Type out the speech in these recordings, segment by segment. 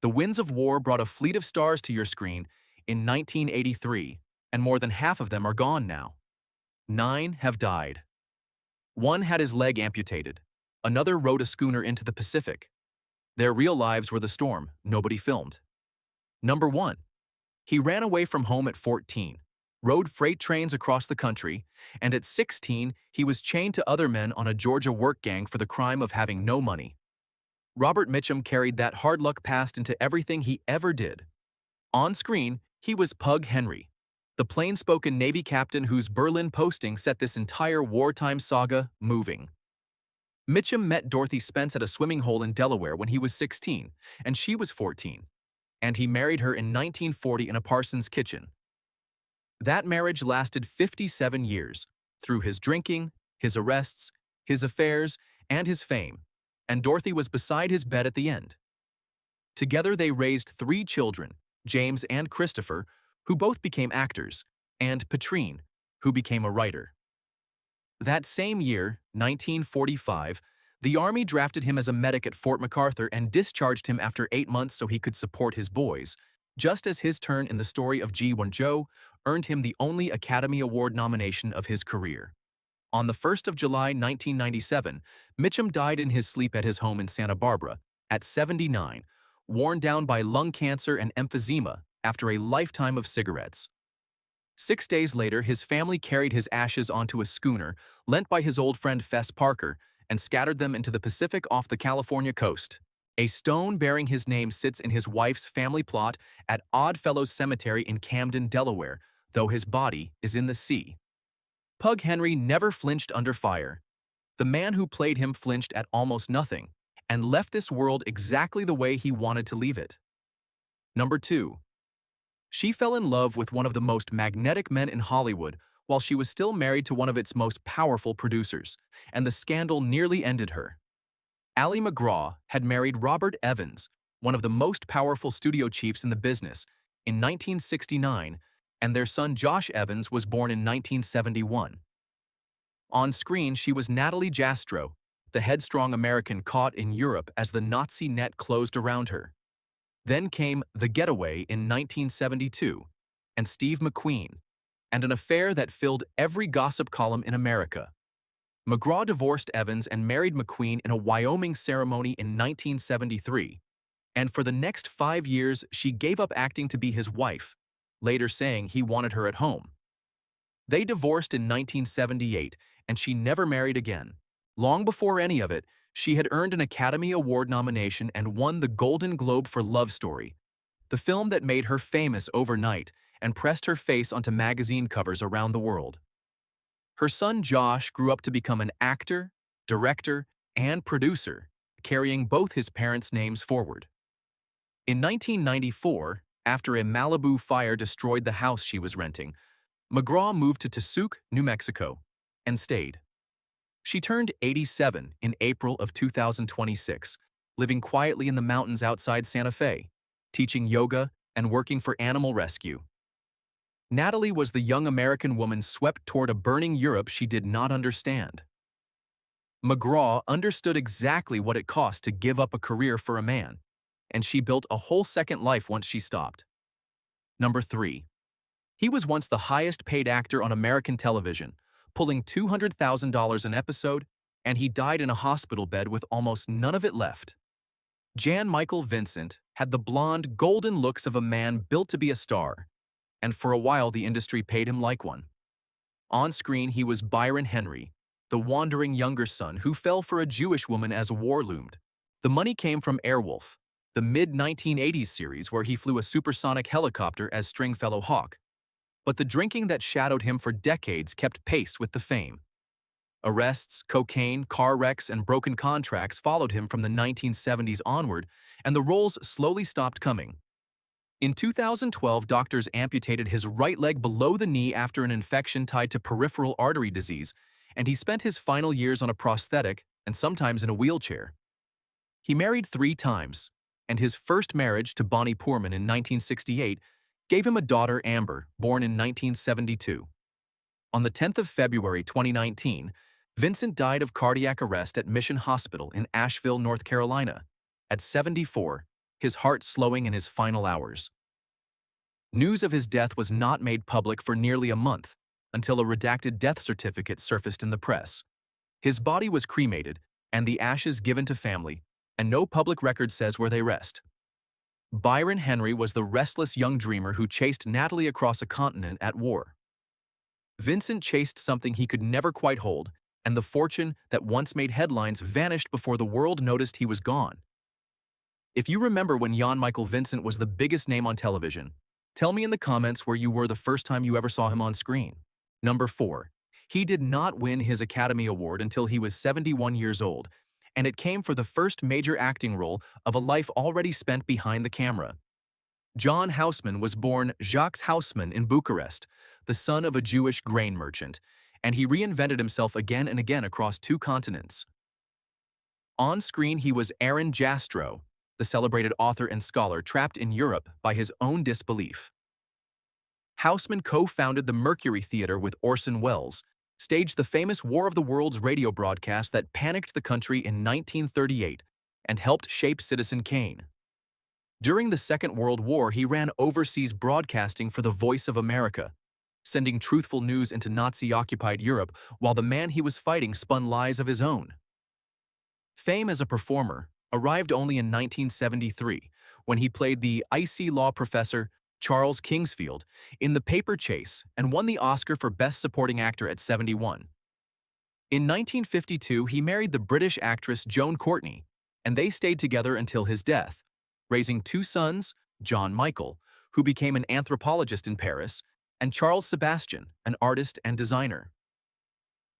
The winds of war brought a fleet of stars to your screen in 1983, and more than half of them are gone now. 9 have died. One had his leg amputated. Another rode a schooner into the Pacific. Their real lives were the storm nobody filmed. Number 1. He ran away from home at 14, rode freight trains across the country, and at 16 he was chained to other men on a Georgia work gang for the crime of having no money. Robert Mitchum carried that hard luck past into everything he ever did. On screen, he was Pug Henry, the plain-spoken Navy captain whose Berlin posting set this entire wartime saga moving. Mitchum met Dorothy Spence at a swimming hole in Delaware when he was 16, and she was 14, and he married her in 1940 in a parson's kitchen. That marriage lasted 57 years, through his drinking, his arrests, his affairs, and his fame, and Dorothy was beside his bed at the end. Together they raised 3 children, James and Christopher, who both became actors, and Patrine, who became a writer. That same year, 1945, the Army drafted him as a medic at Fort MacArthur and discharged him after 8 months so he could support his boys, just as his turn in the story of G1 Joe earned him the only Academy Award nomination of his career. On the 1st of July 1997, Mitchum died in his sleep at his home in Santa Barbara, at 79, worn down by lung cancer and emphysema after a lifetime of cigarettes. 6 days later, his family carried his ashes onto a schooner lent by his old friend Fess Parker and scattered them into the Pacific off the California coast. A stone bearing his name sits in his wife's family plot at Oddfellows Cemetery in Camden, Delaware, though his body is in the sea. Pug Henry never flinched under fire. The man who played him flinched at almost nothing and left this world exactly the way he wanted to leave it. Number 2. She fell in love with one of the most magnetic men in Hollywood while she was still married to one of its most powerful producers, and the scandal nearly ended her. Ali MacGraw had married Robert Evans, one of the most powerful studio chiefs in the business, in 1969, and their son Josh Evans was born in 1971. On screen, she was Natalie Jastrow, the headstrong American caught in Europe as the Nazi net closed around her. Then came The Getaway in 1972, and Steve McQueen, and an affair that filled every gossip column in America. MacGraw divorced Evans and married McQueen in a Wyoming ceremony in 1973, and for the next 5 years she gave up acting to be his wife, later saying he wanted her at home. They divorced in 1978, and she never married again. Long before any of it, she had earned an Academy Award nomination and won the Golden Globe for Love Story, the film that made her famous overnight and pressed her face onto magazine covers around the world. Her son Josh grew up to become an actor, director, and producer, carrying both his parents' names forward. In 1994, after a Malibu fire destroyed the house she was renting, MacGraw moved to Tusauk, New Mexico, and stayed. She turned 87 in April of 2026, living quietly in the mountains outside Santa Fe, teaching yoga and working for animal rescue. Natalie was the young American woman swept toward a burning Europe she did not understand. MacGraw understood exactly what it cost to give up a career for a man, and she built a whole second life once she stopped. Number 3. He was once the highest-paid actor on American television, pulling $200,000 an episode, and he died in a hospital bed with almost none of it left. Jan Michael Vincent had the blonde, golden looks of a man built to be a star, and for a while the industry paid him like one. On screen, he was Byron Henry, the wandering younger son who fell for a Jewish woman as war loomed. The money came from Airwolf, the mid-1980s series where he flew a supersonic helicopter as Stringfellow Hawk. But the drinking that shadowed him for decades kept pace with the fame. Arrests, cocaine, car wrecks, and broken contracts followed him from the 1970s onward, and the roles slowly stopped coming. In 2012, doctors amputated his right leg below the knee after an infection tied to peripheral artery disease, and he spent his final years on a prosthetic and sometimes in a wheelchair. He married 3 times, and his first marriage to Bonnie Poorman in 1968 gave him a daughter, Amber, born in 1972. On the 10th of February 2019, Vincent died of cardiac arrest at Mission Hospital in Asheville, North Carolina, at 74, his heart slowing in his final hours. News of his death was not made public for nearly a month, until a redacted death certificate surfaced in the press. His body was cremated, and the ashes given to family, and no public record says where they rest. Byron Henry was the restless young dreamer who chased Natalie across a continent at war. Vincent chased something he could never quite hold, and the fortune that once made headlines vanished before the world noticed he was gone. If you remember when Jan Michael Vincent was the biggest name on television, tell me in the comments where you were the first time you ever saw him on screen. Number 4. He did not win his Academy Award until he was 71 years old, and it came for the first major acting role of a life already spent behind the camera. John Houseman was born Jacques Houseman in Bucharest, the son of a Jewish grain merchant, and he reinvented himself again and again across 2 continents. On screen, he was Henry and Jastrow, the celebrated author and scholar trapped in Europe by his own disbelief. Houseman co-founded the Mercury Theatre with Orson Welles, staged the famous War of the Worlds radio broadcast that panicked the country in 1938, and helped shape Citizen Kane. During the Second World War, he ran overseas broadcasting for the Voice of America, sending truthful news into Nazi-occupied Europe while the man he was fighting spun lies of his own. Fame as a performer arrived only in 1973, when he played the icy law professor Charles Kingsfield in The Paper Chase and won the Oscar for Best Supporting Actor at 71. In 1952, he married the British actress Joan Courtney, and they stayed together until his death, raising 2 sons, John Michael, who became an anthropologist in Paris, and Charles Sebastian, an artist and designer.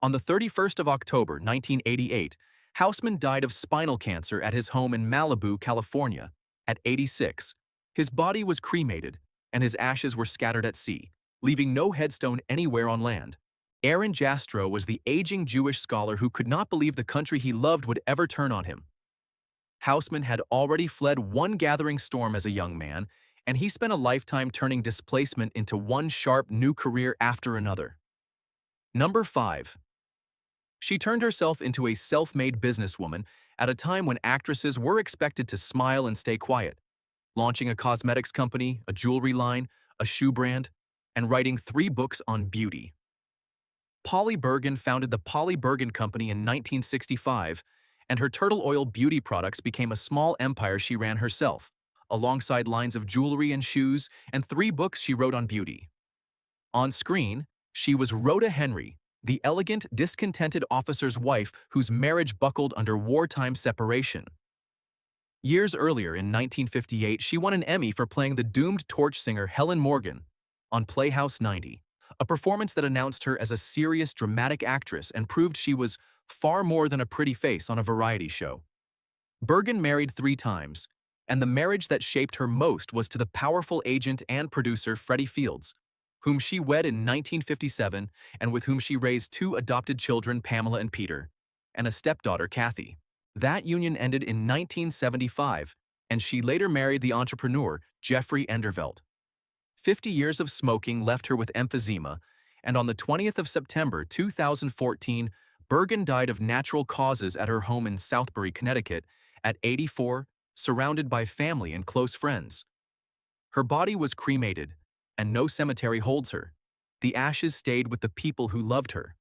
On the 31st of October, 1988, Houseman died of spinal cancer at his home in Malibu, California, at 86. His body was cremated, and his ashes were scattered at sea, leaving no headstone anywhere on land. Henry and Jastrow was the aging Jewish scholar who could not believe the country he loved would ever turn on him. Houseman had already fled one gathering storm as a young man, and he spent a lifetime turning displacement into one sharp new career after another. Number 5. She turned herself into a self-made businesswoman at a time when actresses were expected to smile and stay quiet, launching a cosmetics company, a jewelry line, a shoe brand, and writing 3 books on beauty. Polly Bergen founded the Polly Bergen Company in 1965, and her turtle oil beauty products became a small empire she ran herself, alongside lines of jewelry and shoes and 3 books she wrote on beauty. On screen, she was Rhoda Henry, the elegant, discontented officer's wife whose marriage buckled under wartime separation. Years earlier, in 1958, she won an Emmy for playing the doomed torch singer Helen Morgan on Playhouse 90, a performance that announced her as a serious, dramatic actress and proved she was far more than a pretty face on a variety show. Bergen married 3 times, and the marriage that shaped her most was to the powerful agent and producer Freddie Fields, whom she wed in 1957 and with whom she raised 2 adopted children, Pamela and Peter, and a stepdaughter, Kathy. That union ended in 1975, and she later married the entrepreneur Jeffrey Endervelt. 50 years of smoking left her with emphysema, and on the 20th of September 2014, Bergen died of natural causes at her home in Southbury, Connecticut, at 84, surrounded by family and close friends. Her body was cremated, and no cemetery holds her. The ashes stayed with the people who loved her.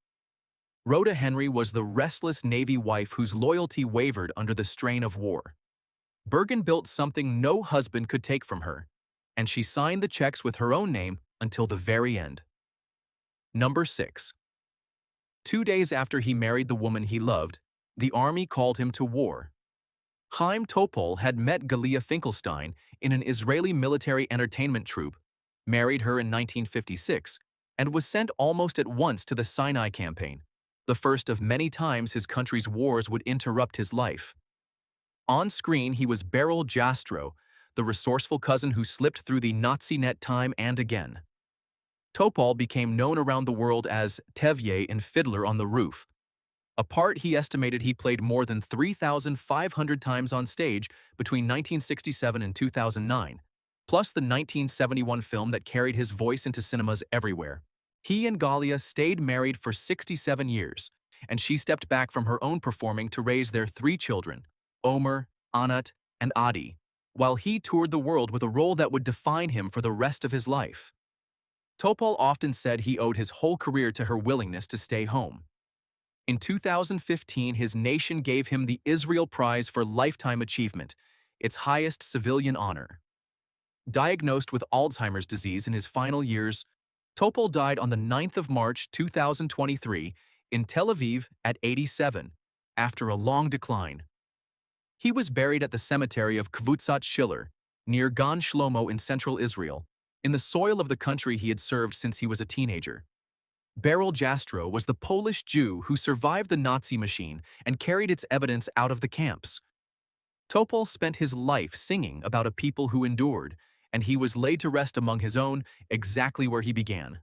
Rhoda Henry was the restless Navy wife whose loyalty wavered under the strain of war. Bergen built something no husband could take from her, and she signed the checks with her own name until the very end. Number 6. 2 days after he married the woman he loved, the army called him to war. Chaim Topol had met Galia Finkelstein in an Israeli military entertainment troupe, married her in 1956, and was sent almost at once to the Sinai campaign, the first of many times his country's wars would interrupt his life. On screen, he was Beryl Jastrow, the resourceful cousin who slipped through the Nazi net time and again. Topol became known around the world as Tevye in Fiddler on the Roof, a part he estimated he played more than 3,500 times on stage between 1967 and 2009, plus the 1971 film that carried his voice into cinemas everywhere. He and Galia stayed married for 67 years, and she stepped back from her own performing to raise their 3 children, Omer, Anat, and Adi. while he toured the world with a role that would define him for the rest of his life. Topol often said he owed his whole career to her willingness to stay home. In 2015, his nation gave him the Israel Prize for Lifetime Achievement, its highest civilian honor. Diagnosed with Alzheimer's disease in his final years, Topol died on the 9th of March 2023 in Tel Aviv at 87, after a long decline. He was buried at the cemetery of Kvutzat Schiller, near Gan Shlomo in central Israel, in the soil of the country he had served since he was a teenager. Henry Jastrow was the Polish Jew who survived the Nazi machine and carried its evidence out of the camps. Topol spent his life singing about a people who endured, and he was laid to rest among his own, exactly where he began.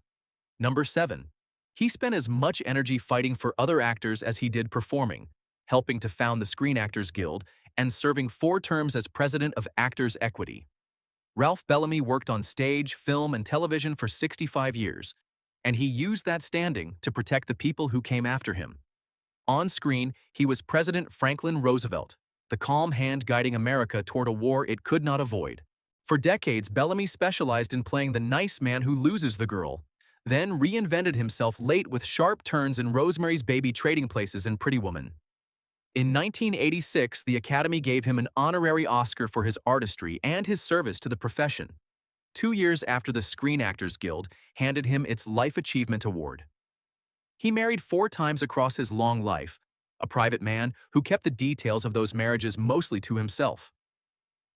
Number 7. He spent as much energy fighting for other actors as he did performing, helping to found the Screen Actors Guild and serving 4 terms as president of Actors Equity. Ralph Bellamy worked on stage, film, and television for 65 years, and he used that standing to protect the people who came after him. On screen, he was President Franklin Roosevelt, the calm hand guiding America toward a war it could not avoid. For decades, Bellamy specialized in playing the nice man who loses the girl, then reinvented himself late with sharp turns in Rosemary's Baby, Trading Places, and Pretty Woman. In 1986, the Academy gave him an honorary Oscar for his artistry and his service to the profession. 2 years after the Screen Actors Guild handed him its Life Achievement Award. He married 4 times across his long life, a private man who kept the details of those marriages mostly to himself.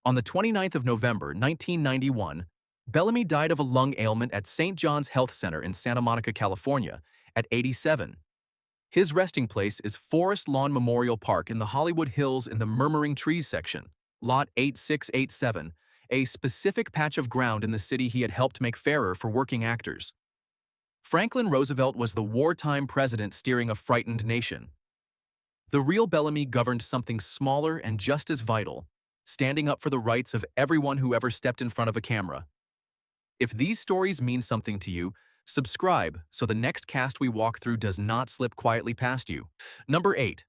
On the 29th of November, 1991, Bellamy died of a lung ailment at St. John's Health Center in Santa Monica, California, at 87. His resting place is Forest Lawn Memorial Park in the Hollywood Hills in the Murmuring Trees section, Lot 8687, a specific patch of ground in the city he had helped make fairer for working actors. Franklin Roosevelt was the wartime president steering a frightened nation. The real Bellamy governed something smaller and just as vital, standing up for the rights of everyone who ever stepped in front of a camera. If these stories mean something to you, subscribe so the next cast we walk through does not slip quietly past you. Number 8.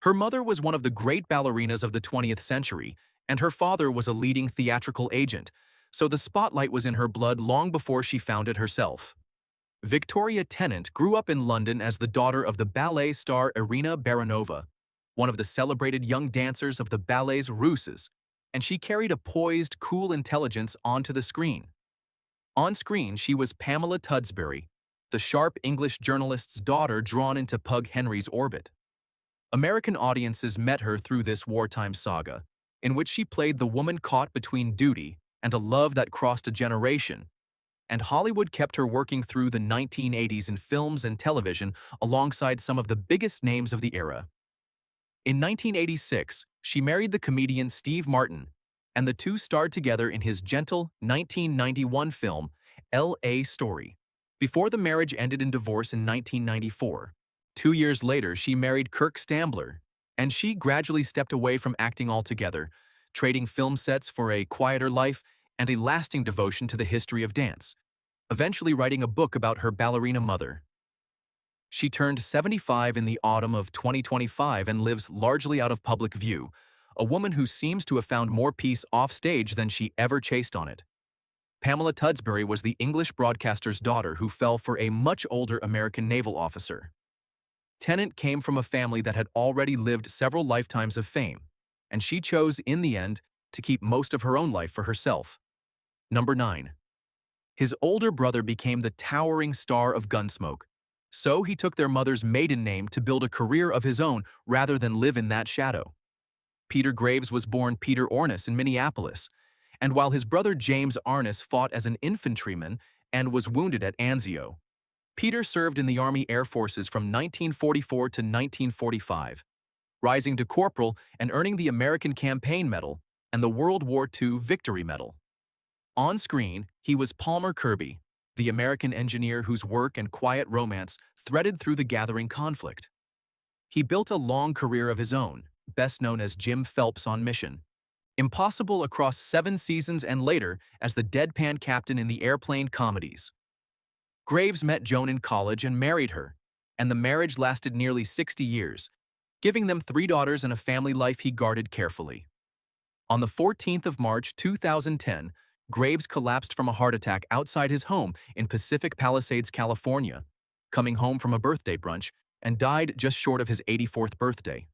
Her mother was one of the great ballerinas of the 20th century, and her father was a leading theatrical agent, so the spotlight was in her blood long before she found it herself. Victoria Tennant grew up in London as the daughter of the ballet star Irina Baranova, one of the celebrated young dancers of the ballet's Russes, and she carried a poised, cool intelligence onto the screen. On screen, she was Pamela Tudsbury, the sharp English journalist's daughter drawn into Pug Henry's orbit. American audiences met her through this wartime saga, in which she played the woman caught between duty and a love that crossed a generation, and Hollywood kept her working through the 1980s in films and television alongside some of the biggest names of the era. In 1986, she married the comedian Steve Martin, and the two starred together in his gentle 1991 film, L.A. Story, before the marriage ended in divorce in 1994. 2 years later, she married Kirk Stambler, and she gradually stepped away from acting altogether, trading film sets for a quieter life and a lasting devotion to the history of dance, eventually writing a book about her ballerina mother. She turned 75 in the autumn of 2025 and lives largely out of public view, a woman who seems to have found more peace off stage than she ever chased on it. Pamela Tudsbury was the English broadcaster's daughter who fell for a much older American naval officer. Tennant came from a family that had already lived several lifetimes of fame, and she chose, in the end, to keep most of her own life for herself. Number 9. His older brother became the towering star of Gunsmoke, so he took their mother's maiden name to build a career of his own rather than live in that shadow. Peter Graves was born Peter Ornish in Minneapolis, and while his brother James Arnish fought as an infantryman and was wounded at Anzio, Peter served in the Army Air Forces from 1944 to 1945, rising to corporal and earning the American Campaign Medal and the World War II Victory Medal. On screen, he was Palmer Kirby, the American engineer whose work and quiet romance threaded through the gathering conflict. He built a long career of his own, best known as Jim Phelps on Mission, impossible across 7 seasons and later as the deadpan captain in the airplane comedies. Graves met Joan in college and married her, and the marriage lasted nearly 60 years, giving them 3 daughters and a family life he guarded carefully. On the 14th of March 2010, Graves collapsed from a heart attack outside his home in Pacific Palisades, California, coming home from a birthday brunch, and died just short of his 84th birthday.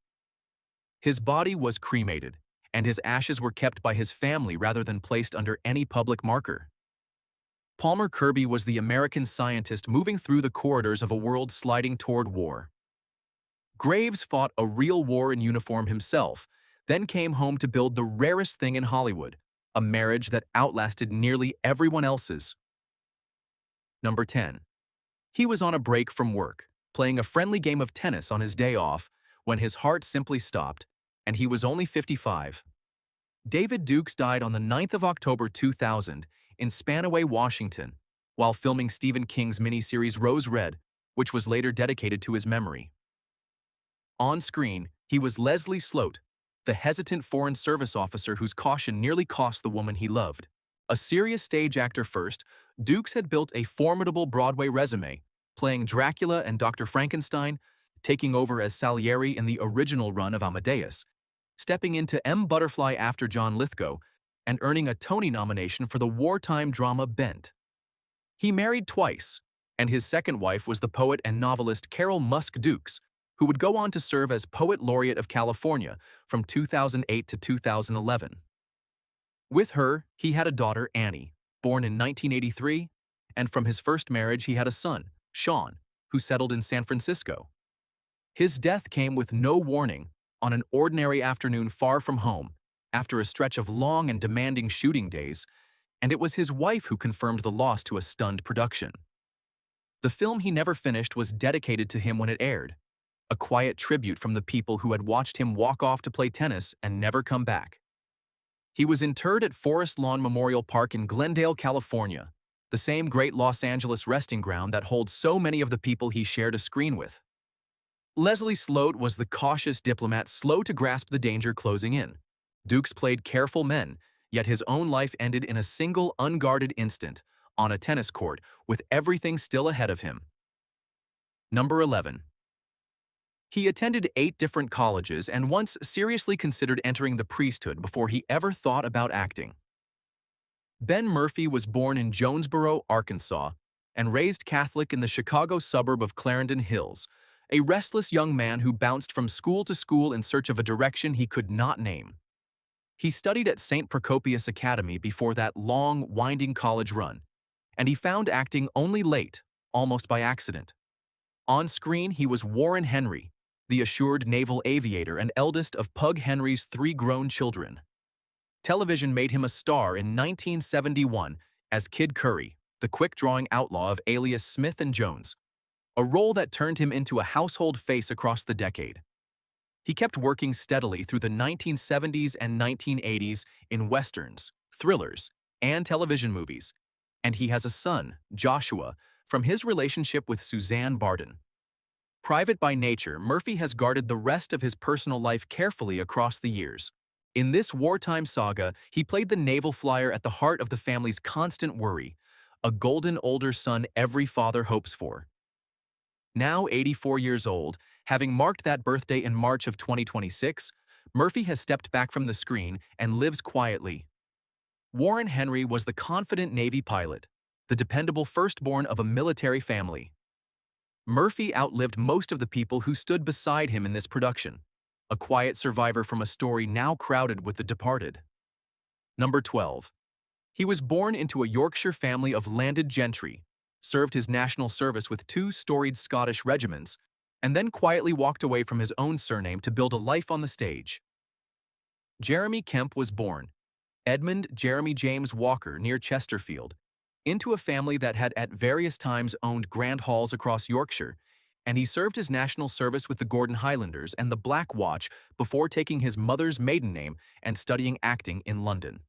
His body was cremated, and his ashes were kept by his family rather than placed under any public marker. Palmer Kirby was the American scientist moving through the corridors of a world sliding toward war. Graves fought a real war in uniform himself, then came home to build the rarest thing in Hollywood, a marriage that outlasted nearly everyone else's. Number 10. He was on a break from work, playing a friendly game of tennis on his day off, when his heart simply stopped, and he was only 55. David Dukes died on the 9th of October 2000 in Spanaway, Washington, while filming Stephen King's miniseries Rose Red, which was later dedicated to his memory. On screen, he was Leslie Sloat, the hesitant Foreign Service officer whose caution nearly cost the woman he loved. A serious stage actor first, Dukes had built a formidable Broadway resume, playing Dracula and Dr. Frankenstein, taking over as Salieri in the original run of Amadeus, stepping into M. Butterfly after John Lithgow, and earning a Tony nomination for the wartime drama Bent. He married twice, and his second wife was the poet and novelist Carol Musk Dukes, who would go on to serve as Poet Laureate of California from 2008 to 2011. With her, he had a daughter, Annie, born in 1983, and from his first marriage he had a son, Sean, who settled in San Francisco. His death came with no warning on an ordinary afternoon far from home, after a stretch of long and demanding shooting days, and it was his wife who confirmed the loss to a stunned production. The film he never finished was dedicated to him when it aired, a quiet tribute from the people who had watched him walk off to play tennis and never come back. He was interred at Forest Lawn Memorial Park in Glendale, California, the same great Los Angeles resting ground that holds so many of the people he shared a screen with. Leslie Sloat was the cautious diplomat slow to grasp the danger closing in. Dukes played careful men, yet his own life ended in a single unguarded instant, on a tennis court, with everything still ahead of him. Number 11. He attended 8 different colleges and once seriously considered entering the priesthood before he ever thought about acting. Ben Murphy was born in Jonesboro, Arkansas, and raised Catholic in the Chicago suburb of Clarendon Hills, a restless young man who bounced from school to school in search of a direction he could not name. He studied at St. Procopius Academy before that long, winding college run, and he found acting only late, almost by accident. On screen, he was Warren Henry, the assured naval aviator and eldest of Pug Henry's 3 grown children. Television made him a star in 1971 as Kid Curry, the quick-drawing outlaw of Alias Smith and Jones, a role that turned him into a household face across the decade. He kept working steadily through the 1970s and 1980s in westerns, thrillers, and television movies, and he has a son, Joshua, from his relationship with Suzanne Barton. Private by nature, Murphy has guarded the rest of his personal life carefully across the years. In this wartime saga, he played the naval flyer at the heart of the family's constant worry, a golden older son every father hopes for. Now 84 years old, having marked that birthday in March of 2026, Murphy has stepped back from the screen and lives quietly. Warren Henry was the confident Navy pilot, the dependable firstborn of a military family. Murphy outlived most of the people who stood beside him in this production, a quiet survivor from a story now crowded with the departed. Number 12. He was born into a Yorkshire family of landed gentry, served his national service with 2 storied Scottish regiments, and then quietly walked away from his own surname to build a life on the stage. Jeremy Kemp was born, Edmund Jeremy James Walker, near Chesterfield, into a family that had at various times owned grand halls across Yorkshire, and he served his national service with the Gordon Highlanders and the Black Watch before taking his mother's maiden name and studying acting in London.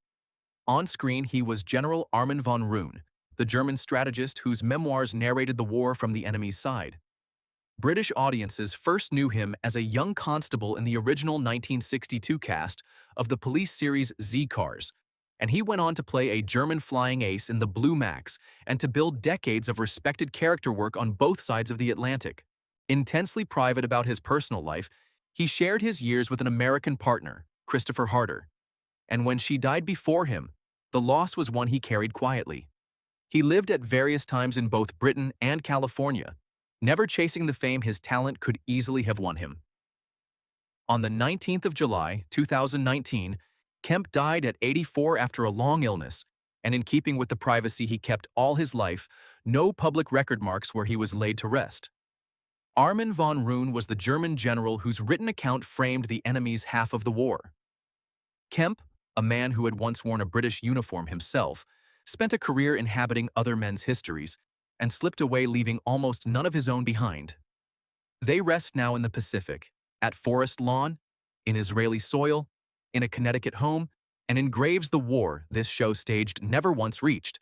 On screen, he was General Armin von Roon, the German strategist whose memoirs narrated the war from the enemy's side. British audiences first knew him as a young constable in the original 1962 cast of the police series Z-Cars, and he went on to play a German flying ace in the Blue Max and to build decades of respected character work on both sides of the Atlantic. Intensely private about his personal life, he shared his years with an American partner, Christopher Harder. And when she died before him, the loss was one he carried quietly. He lived at various times in both Britain and California, never chasing the fame his talent could easily have won him. On the 19th of July, 2019, Kemp died at 84 after a long illness, and in keeping with the privacy he kept all his life, no public record marks where he was laid to rest. Armin von Roon was the German general whose written account framed the enemy's half of the war. Kemp, a man who had once worn a British uniform himself, spent a career inhabiting other men's histories and slipped away, leaving almost none of his own behind. They rest now in the Pacific, at Forest Lawn, in Israeli soil, in a Connecticut home, and in graves the war this show staged never once reached.